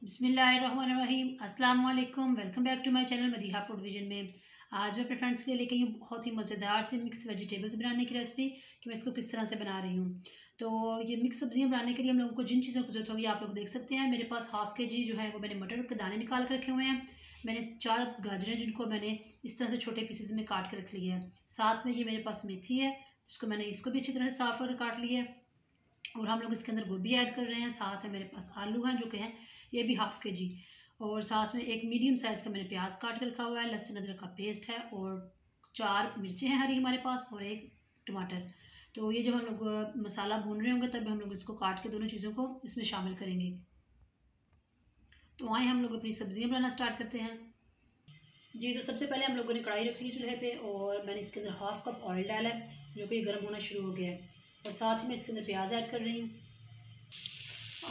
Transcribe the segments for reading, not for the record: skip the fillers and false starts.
बिस्मिल्लाहिर्रहमानिर्रहीम। अस्सलाम वालेकुम। Welcome back to my channel Madiha food vision में। आज मैं अपने फ्रेंड्स के लिए लेके आई हूँ बहुत ही मज़ेदार से मिक्स वेजिटेबल्स बनाने की रेसिपी कि मैं इसको किस तरह से बना रही हूँ। तो ये मिक्स सब्जियाँ बनाने के लिए हम लोगों को जिन चीज़ों की जरूरत होगी आप लोग देख सकते हैं। मेरे पास हाफ़ के जी जो है वो मैंने मटर के दाने निकाल कर रखे हुए हैं। मैंने 4 गाजरें जिनको मैंने इस तरह से छोटे पीसेस में काट कर रख लिया है। साथ में ये मेरे पास मेथी है जिसको मैंने इसको भी अच्छी तरह से साफ़ कर काट लिया है। और हम लोग इसके अंदर गोभी ऐड कर रहे हैं। साथ में मेरे पास आलू हैं जो कि हैं ये भी हाफ़ के जी। और साथ में एक मीडियम साइज़ का मैंने प्याज काट के रखा हुआ है। लहसुन अदरक का पेस्ट है और 4 मिर्चें हैं हरी हमारे पास और एक टमाटर। तो ये जब हम लोग मसाला भून रहे होंगे तब हम लोग इसको काट के दोनों चीज़ों को इसमें शामिल करेंगे। तो आए हम लोग अपनी सब्जियां बनाना स्टार्ट करते हैं। जी, तो सबसे पहले हम लोगों ने कढ़ाई रखी है चूल्हे पे और मैंने इसके अंदर हाफ़ कप ऑयल डाला है जो कि गर्म होना शुरू हो गया है। और साथ ही मैं इसके अंदर प्याज ऐड कर रही हूँ।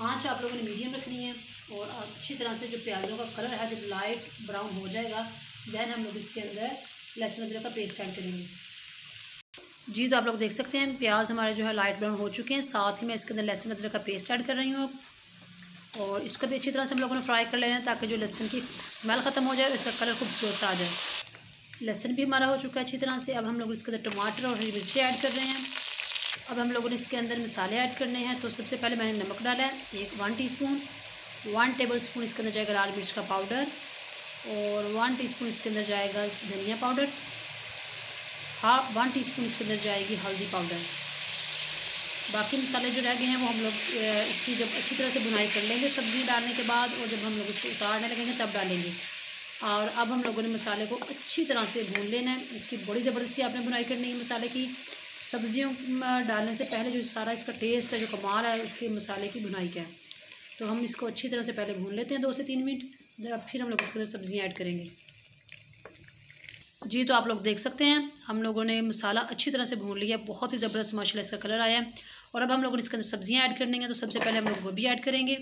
आँच आप लोगों ने मीडियम रखनी है और अच्छी तरह से जो प्याज़ों का कलर है जब लाइट ब्राउन हो जाएगा दैन हम लोग इसके अंदर लहसुन अदरक का पेस्ट ऐड करेंगे। जी, तो आप लोग देख सकते हैं प्याज हमारे जो है लाइट ब्राउन हो चुके हैं। साथ ही मैं इसके अंदर लहसुन अदरक का पेस्ट ऐड कर रही हूँ और इसको भी अच्छी तरह से हम लोगों ने फ्राई कर लेना है ताकि जो लहसुन की स्मेल ख़त्म हो जाए और इसका कलर खूबसूरत सा आ जाए। लहसुन भी हमारा हो चुका है अच्छी तरह से। अब हम लोग इसके अंदर टमाटर और हरी मिर्ची ऐड कर रहे हैं। अब हम लोगों ने इसके अंदर मसाले ऐड करने हैं। तो सबसे पहले मैंने नमक डाला है 1 टीस्पून। 1 टेबलस्पून इसके अंदर जाएगा लाल मिर्च का पाउडर और 1 टीस्पून इसके अंदर जाएगा धनिया पाउडर। 1 टीस्पून इसके अंदर जाएगी हल्दी पाउडर। बाकी मसाले जो रह गए हैं वो हम लोग इसकी जब अच्छी तरह से बुनाई कर लेंगे सब्ज़ी डालने के बाद और जब हम लोग इसको उतारने लगेंगे तब डालेंगे। और अब हम लोगों ने मसाले को अच्छी तरह से भून लेना है। इसकी बड़ी ज़बरदस्ती आपने बुनाई करनी है मसाले की। सब्जियों डालने से पहले जो सारा इसका टेस्ट है जो कमाल है इसके मसाले की बुनाई का है। तो हम इसको अच्छी तरह से पहले भून लेते हैं 2 से 3 मिनट। जब फिर हम लोग इसके अंदर सब्जियाँ ऐड करेंगे। जी, तो आप लोग देख सकते हैं हम लोगों ने मसाला अच्छी तरह से भून लिया। बहुत ही ज़बरदस्त माशाल्लाह इसका कलर आया है। और अब हम लोगों ने इसके अंदर सब्जियाँ ऐड करनी है। तो सबसे पहले हम लोग गोभी ऐड करेंगे।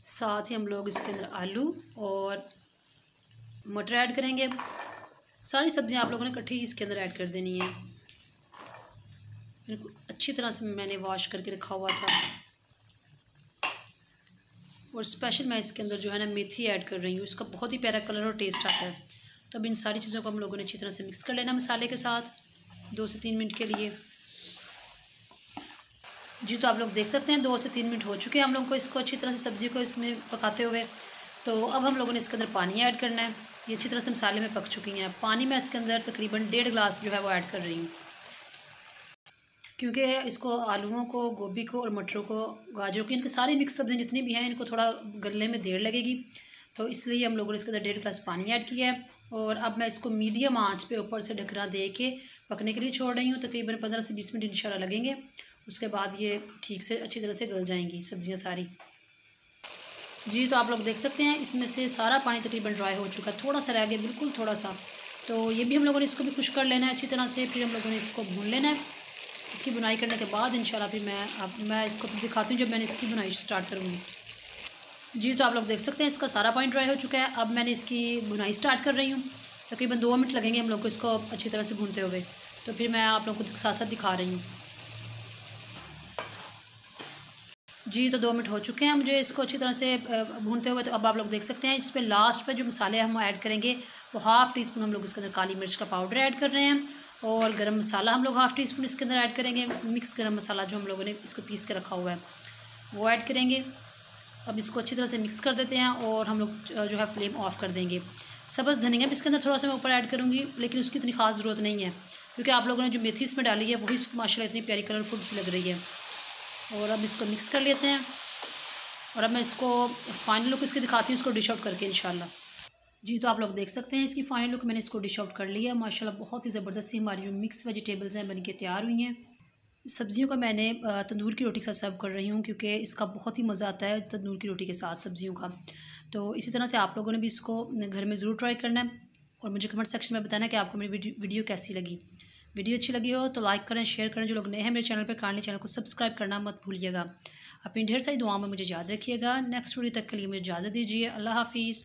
साथ ही हम लोग इसके अंदर आलू और मटर ऐड करेंगे। सारी सब्जियाँ आप लोगों ने इकट्ठी इसके अंदर ऐड कर देनी है। इनको अच्छी तरह से मैंने वॉश करके रखा हुआ था। और स्पेशल मैं इसके अंदर जो है ना मेथी ऐड कर रही हूँ। इसका बहुत ही प्यारा कलर और टेस्ट आता है। तो अब इन सारी चीज़ों को हम लोगों ने अच्छी तरह से मिक्स कर लेना मसाले के साथ 2 से 3 मिनट के लिए। जी, तो आप लोग देख सकते हैं 2 से 3 मिनट हो चुके हैं हम लोगों को इसको अच्छी तरह से सब्ज़ी को इसमें पकाते हुए। तो अब हम लोगों ने इसके अंदर पानी ऐड करना है। ये अच्छी तरह से मसाले में पक चुकी हैं। पानी मैं इसके अंदर तकरीबन 1.5 गिलास जो है वो ऐड कर रही हूँ क्योंकि इसको आलूओं को, गोभी को और मटरों को, गाजरों की, इनके सारी मिक्स सब्जियाँ जितनी भी हैं इनको थोड़ा गलने में देर लगेगी। तो इसलिए हम लोगों ने इसके अंदर 1.5 गिलास पानी ऐड किया है। और अब मैं इसको मीडियम आंच पे ऊपर से ढकना दे के पकने के लिए छोड़ रही हूँ। तकरीबन 15 से 20 मिनट इंशाल्लाह लगेंगे। उसके बाद ये ठीक से अच्छी तरह से गल जाएंगी सब्जियाँ सारी। जी, तो आप लोग देख सकते हैं इसमें से सारा पानी तकरीबन ड्राई हो चुका है। थोड़ा सा रह गया, बिल्कुल थोड़ा सा। तो ये भी हम लोगों ने इसको भी खुश कर लेना है अच्छी तरह से। फिर हम लोगों ने इसको भून लेना है। इसकी बुनाई करने के बाद इंशाल्लाह फिर मैं इसको दिखाती हूँ जब मैंने इसकी बुनाई स्टार्ट करूँगी। जी, तो आप लोग देख सकते हैं इसका सारा पानी ड्राई हो चुका है। अब मैंने इसकी बुनाई स्टार्ट कर रही हूँ। तकरीबन 2 मिनट लगेंगे हम लोग को इसको अच्छी तरह से भूनते हुए। तो फिर मैं आप लोगों को साथ साथ दिखा रही हूँ। जी, तो 2 मिनट हो चुके हैं मुझे इसको अच्छी तरह से भूनते हुए। तो अब आप लोग देख सकते हैं इस पर लास्ट पे जो मसाले हम ऐड करेंगे वो 1/2 टीस्पून हम लोग इसके अंदर काली मिर्च का पाउडर ऐड कर रहे हैं। और गरम मसाला हम लोग 1/2 टीस्पून इसके अंदर ऐड करेंगे। मिक्स गरम मसाला जो हम लोगों ने इसको पीस के रखा हुआ है वो ऐड करेंगे। अब इसको अच्छी तरह से मिक्स कर देते हैं और हम लोग जो है फ्लेम ऑफ कर देंगे। सब्ज़ धनिया भी इसके अंदर थोड़ा सा मैं ऊपर ऐड करूँगी लेकिन उसकी इतनी खास ज़रूरत नहीं है क्योंकि आप लोगों ने जो मेथी इसमें डाली है वही माशाल्लाह इतनी प्यारी कलरफुल सी लग रही है। और अब इसको मिक्स कर लेते हैं। और अब मैं इसको फाइनल लुक इसकी दिखाती हूँ इसको डिश आउट करके इंशाल्लाह। जी, तो आप लोग देख सकते हैं इसकी फाइनल लुक मैंने इसको डिश आउट कर लिया है। माशाल्लाह बहुत ही ज़बरदस्त हमारी जो मिक्स वेजिटेबल्स हैं बन के तैयार हुई हैं। सब्जियों का मैंने तंदूर की रोटी के साथ सर्व कर रही हूँ क्योंकि इसका बहुत ही मज़ा आता है तंदूर की रोटी के साथ सब्जियों का। तो इसी तरह से आप लोगों ने भी इसको घर में ज़रूर ट्राई करना है और मुझे कमेंट सेक्शन में बताना कि आपको मेरी वीडियो कैसी लगी। वीडियो अच्छी लगी हो तो लाइक करें, शेयर करें। जो लोग नए हैं मेरे चैनल पर, काइंडली चैनल को सब्सक्राइब करना मत भूलिएगा। अपनी ढेर सारी दुआओं में मुझे याद रखिएगा। नेक्स्ट वीडियो तक के लिए मुझे इजाज़त दीजिए। अल्लाह हाफिज़।